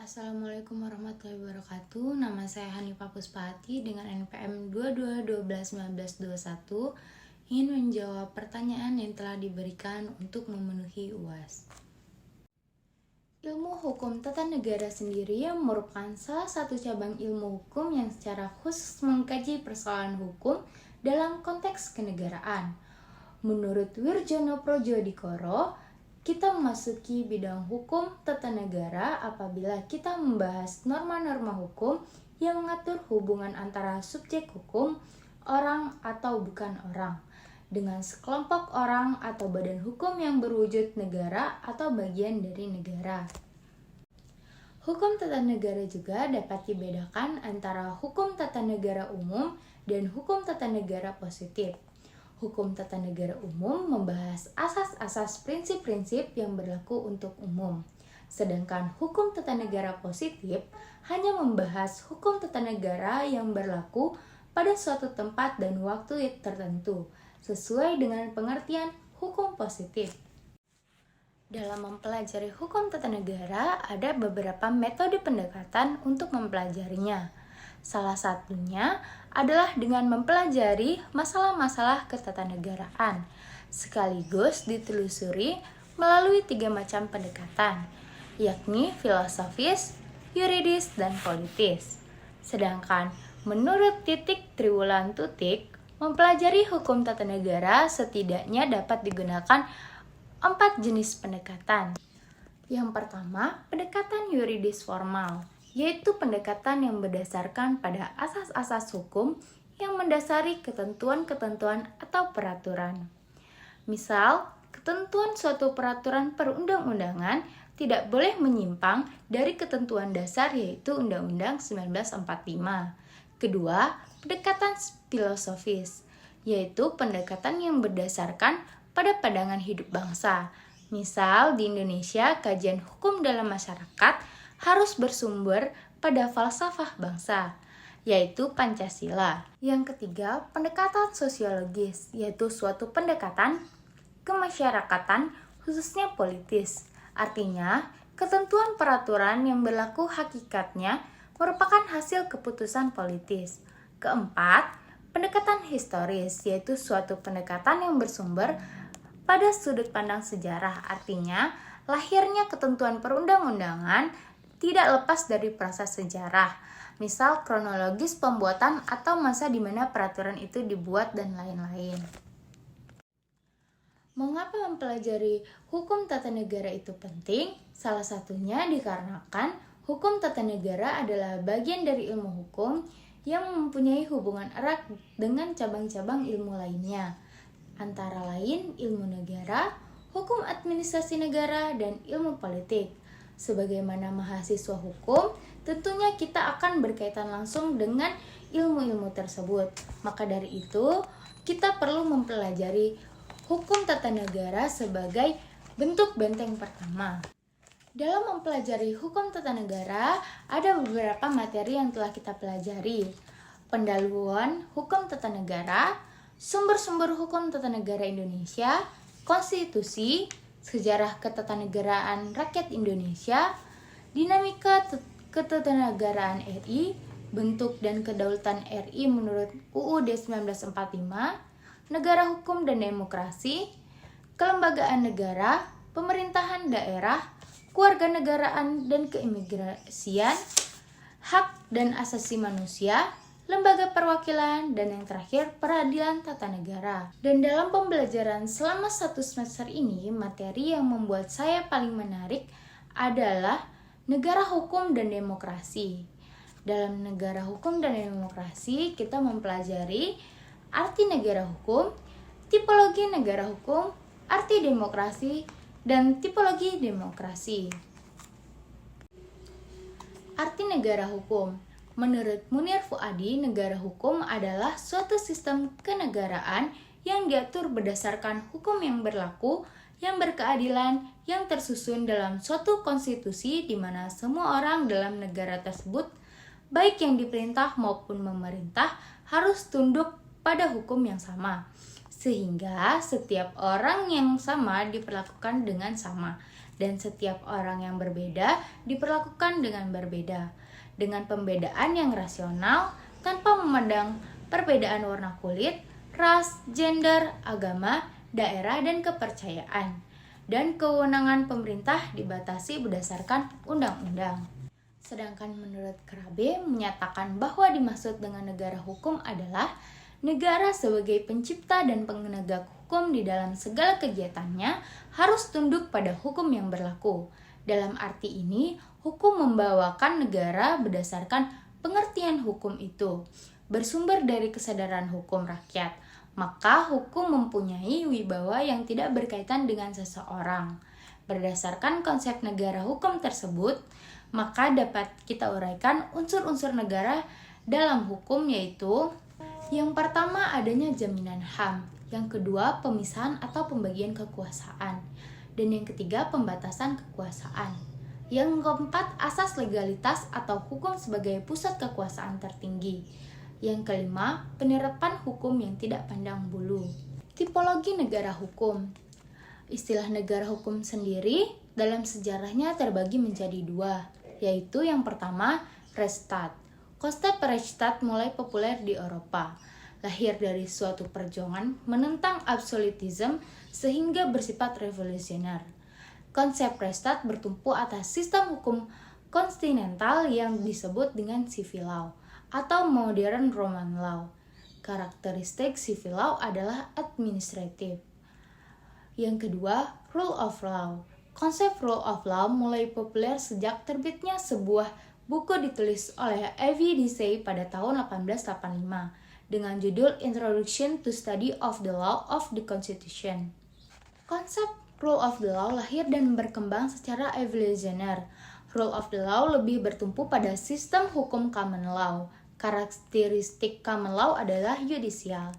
Assalamualaikum warahmatullahi wabarakatuh. Nama saya Hanifah Puspati dengan NPM 22121921 ingin menjawab pertanyaan yang telah diberikan untuk memenuhi UAS. Ilmu hukum tata negara sendiri merupakan salah satu cabang ilmu hukum yang secara khusus mengkaji persoalan hukum dalam konteks kenegaraan. Menurut Wirjono Projodikoro, kita memasuki bidang hukum tata negara apabila kita membahas norma-norma hukum yang mengatur hubungan antara subjek hukum, orang atau bukan orang, dengan sekelompok orang atau badan hukum yang berwujud negara atau bagian dari negara. Hukum tata negara juga dapat dibedakan antara hukum tata negara umum dan hukum tata negara positif. Hukum tata negara umum membahas asas-asas prinsip-prinsip yang berlaku untuk umum. Sedangkan hukum tata negara positif hanya membahas hukum tata negara yang berlaku pada suatu tempat dan waktu tertentu, sesuai dengan pengertian hukum positif. Dalam mempelajari hukum tata negara, ada beberapa metode pendekatan untuk mempelajarinya. Salah satunya adalah dengan mempelajari masalah-masalah ketatanegaraan, sekaligus ditelusuri melalui 3 macam pendekatan, yakni filosofis, yuridis, dan politis. Sedangkan menurut Titik Triwulan Tutik, mempelajari hukum tata negara setidaknya dapat digunakan 4 jenis pendekatan. Yang pertama, pendekatan yuridis formal, yaitu pendekatan yang berdasarkan pada asas-asas hukum yang mendasari ketentuan-ketentuan atau peraturan. Misal, ketentuan suatu peraturan perundang-undangan tidak boleh menyimpang dari ketentuan dasar yaitu Undang-Undang 1945. Kedua, pendekatan filosofis, yaitu pendekatan yang berdasarkan pada pandangan hidup bangsa. Misal, di Indonesia, kajian hukum dalam masyarakat harus bersumber pada falsafah bangsa, yaitu Pancasila. Yang ketiga, pendekatan sosiologis, yaitu suatu pendekatan kemasyarakatan khususnya politis. Artinya, ketentuan peraturan yang berlaku hakikatnya merupakan hasil keputusan politis. Keempat, pendekatan historis, yaitu suatu pendekatan yang bersumber pada sudut pandang sejarah. Artinya, lahirnya ketentuan perundang-undangan tidak lepas dari proses sejarah, misal kronologis pembuatan atau masa di mana peraturan itu dibuat dan lain-lain. Mengapa mempelajari hukum tata negara itu penting? Salah satunya dikarenakan hukum tata negara adalah bagian dari ilmu hukum yang mempunyai hubungan erat dengan cabang-cabang ilmu lainnya, antara lain ilmu negara, hukum administrasi negara, dan ilmu politik. Sebagaimana mahasiswa hukum, tentunya kita akan berkaitan langsung dengan ilmu-ilmu tersebut. Maka dari itu, kita perlu mempelajari hukum tata negara sebagai bentuk benteng pertama. Dalam mempelajari hukum tata negara, ada beberapa materi yang telah kita pelajari. Pendahuluan hukum tata negara, sumber-sumber hukum tata negara Indonesia, konstitusi, sejarah ketatanegaraan rakyat Indonesia, dinamika ketatanegaraan RI, bentuk dan kedaulatan RI menurut UUD 1945, negara hukum dan demokrasi, kelembagaan negara, pemerintahan daerah, kewarganegaraan dan keimigrasian, hak dan asasi manusia, lembaga perwakilan, dan yang terakhir peradilan tata negara. Dan dalam pembelajaran selama 1 semester ini, materi yang membuat saya paling menarik adalah negara hukum dan demokrasi. Dalam negara hukum dan demokrasi, kita mempelajari arti negara hukum, tipologi negara hukum, arti demokrasi, dan tipologi demokrasi. Arti negara hukum. Menurut Munir Fuadi, negara hukum adalah suatu sistem kenegaraan yang diatur berdasarkan hukum yang berlaku, yang berkeadilan, yang tersusun dalam suatu konstitusi di mana semua orang dalam negara tersebut, baik yang diperintah maupun memerintah, harus tunduk pada hukum yang sama. Sehingga setiap orang yang sama diperlakukan dengan sama. dan setiap orang yang berbeda diperlakukan dengan berbeda, dengan pembedaan yang rasional tanpa memandang perbedaan warna kulit, ras, gender, agama, daerah, dan kepercayaan. Dan kewenangan pemerintah dibatasi berdasarkan undang-undang. Sedangkan menurut Krabe menyatakan bahwa dimaksud dengan negara hukum adalah negara sebagai pencipta dan penegak hukum di dalam segala kegiatannya harus tunduk pada hukum yang berlaku. Dalam arti ini, hukum membawakan negara berdasarkan pengertian hukum itu, bersumber dari kesadaran hukum rakyat. Maka hukum mempunyai wibawa yang tidak berkaitan dengan seseorang. Berdasarkan konsep negara hukum tersebut, maka dapat kita uraikan unsur-unsur negara dalam hukum, yaitu yang pertama adanya jaminan HAM, yang kedua pemisahan atau pembagian kekuasaan, dan yang ketiga pembatasan kekuasaan. Yang keempat asas legalitas atau hukum sebagai pusat kekuasaan tertinggi. Yang kelima penerapan hukum yang tidak pandang bulu. Tipologi negara hukum. Istilah negara hukum sendiri dalam sejarahnya terbagi menjadi dua, yaitu yang pertama Rechtsstaat. Konsep Rechtsstaat mulai populer di Eropa, lahir dari suatu perjuangan menentang absolutisme sehingga bersifat revolusioner. Konsep Rechtsstaat bertumpu atas sistem hukum kontinental yang disebut dengan civil law atau modern Roman law. Karakteristik civil law adalah administratif. Yang kedua, rule of law. Konsep rule of law mulai populer sejak terbitnya sebuah buku ditulis oleh Evie Dicey pada tahun 1885 dengan judul Introduction to Study of the Law of the Constitution. Konsep rule of the law lahir dan berkembang secara evolusioner. Rule of the law lebih bertumpu pada sistem hukum common law. Karakteristik common law adalah yudisial.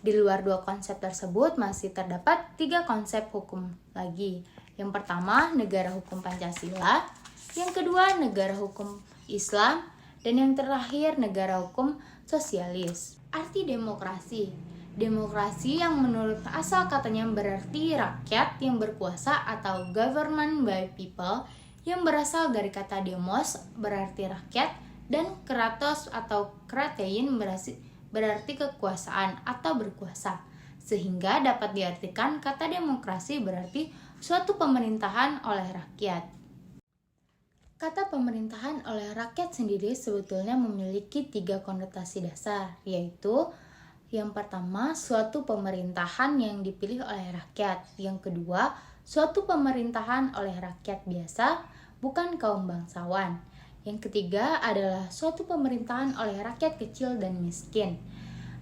Di luar dua konsep tersebut masih terdapat tiga konsep hukum lagi. Yang pertama, negara hukum Pancasila. Yang kedua, negara hukum Islam. Dan yang terakhir, negara hukum sosialis. Arti demokrasi. Demokrasi yang menurut asal katanya berarti rakyat yang berkuasa atau government by people, yang berasal dari kata demos berarti rakyat dan kratos atau kratein berarti kekuasaan atau berkuasa. Sehingga dapat diartikan kata demokrasi berarti suatu pemerintahan oleh rakyat. Kata pemerintahan oleh rakyat sendiri sebetulnya memiliki tiga konotasi dasar, yaitu yang pertama, suatu pemerintahan yang dipilih oleh rakyat. Yang kedua, suatu pemerintahan oleh rakyat biasa, bukan kaum bangsawan. Yang ketiga adalah suatu pemerintahan oleh rakyat kecil dan miskin,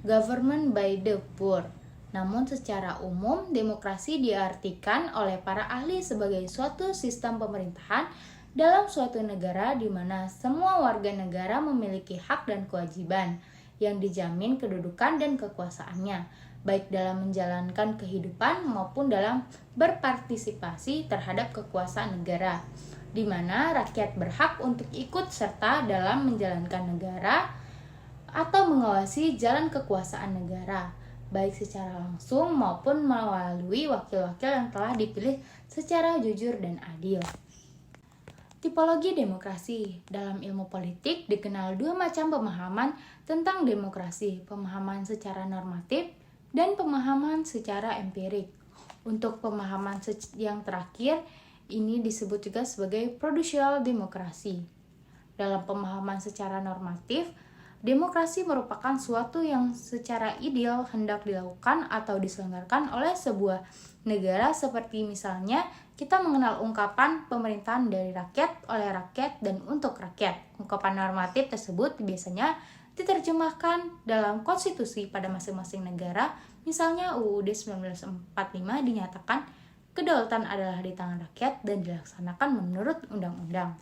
government by the poor. Namun secara umum, demokrasi diartikan oleh para ahli sebagai suatu sistem pemerintahan dalam suatu negara di mana semua warga negara memiliki hak dan kewajiban yang dijamin kedudukan dan kekuasaannya, baik dalam menjalankan kehidupan maupun dalam berpartisipasi terhadap kekuasaan negara, di mana rakyat berhak untuk ikut serta dalam menjalankan negara atau mengawasi jalan kekuasaan negara, baik secara langsung maupun melalui wakil-wakil yang telah dipilih secara jujur dan adil. Tipologi demokrasi. Dalam ilmu politik dikenal dua macam pemahaman tentang demokrasi, pemahaman secara normatif dan pemahaman secara empirik. Untuk pemahaman yang terakhir, ini disebut juga sebagai prudential demokrasi. Dalam pemahaman secara normatif, demokrasi merupakan suatu yang secara ideal hendak dilakukan atau diselenggarakan oleh sebuah negara, seperti misalnya kita mengenal ungkapan pemerintahan dari rakyat, oleh rakyat, dan untuk rakyat. Ungkapan normatif tersebut biasanya diterjemahkan dalam konstitusi pada masing-masing negara. Misalnya UUD 1945 dinyatakan kedaulatan adalah di tangan rakyat dan dilaksanakan menurut undang-undang.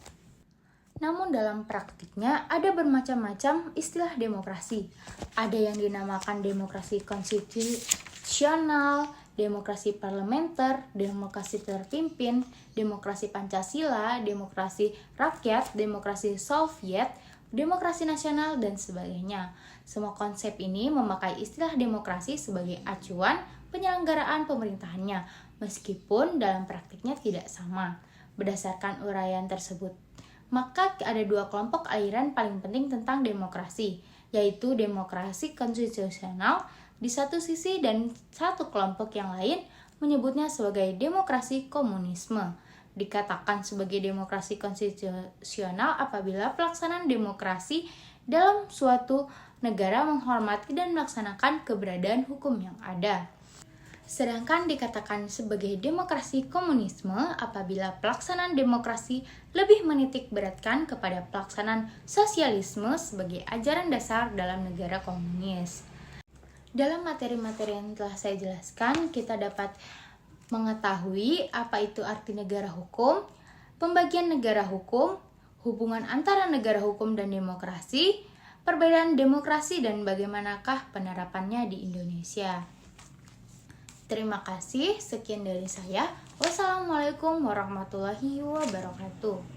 Namun dalam praktiknya ada bermacam-macam istilah demokrasi. Ada yang dinamakan demokrasi konstitusional, demokrasi parlementer, demokrasi terpimpin, demokrasi Pancasila, demokrasi rakyat, demokrasi Soviet, demokrasi nasional, dan sebagainya. Semua konsep ini memakai istilah demokrasi sebagai acuan penyelenggaraan pemerintahannya, meskipun dalam praktiknya tidak sama. Berdasarkan uraian tersebut, maka ada dua kelompok aliran paling penting tentang demokrasi, yaitu demokrasi konstitusional di satu sisi dan satu kelompok yang lain menyebutnya sebagai demokrasi komunisme. Dikatakan sebagai demokrasi konstitusional apabila pelaksanaan demokrasi dalam suatu negara menghormati dan melaksanakan keberadaan hukum yang ada. Sedangkan dikatakan sebagai demokrasi komunisme apabila pelaksanaan demokrasi lebih menitik beratkan kepada pelaksanaan sosialisme sebagai ajaran dasar dalam negara komunis. Dalam materi-materi yang telah saya jelaskan, kita dapat mengetahui apa itu arti negara hukum, pembagian negara hukum, hubungan antara negara hukum dan demokrasi, perbedaan demokrasi dan bagaimanakah penerapannya di Indonesia. Terima kasih, sekian dari saya. Wassalamualaikum warahmatullahi wabarakatuh.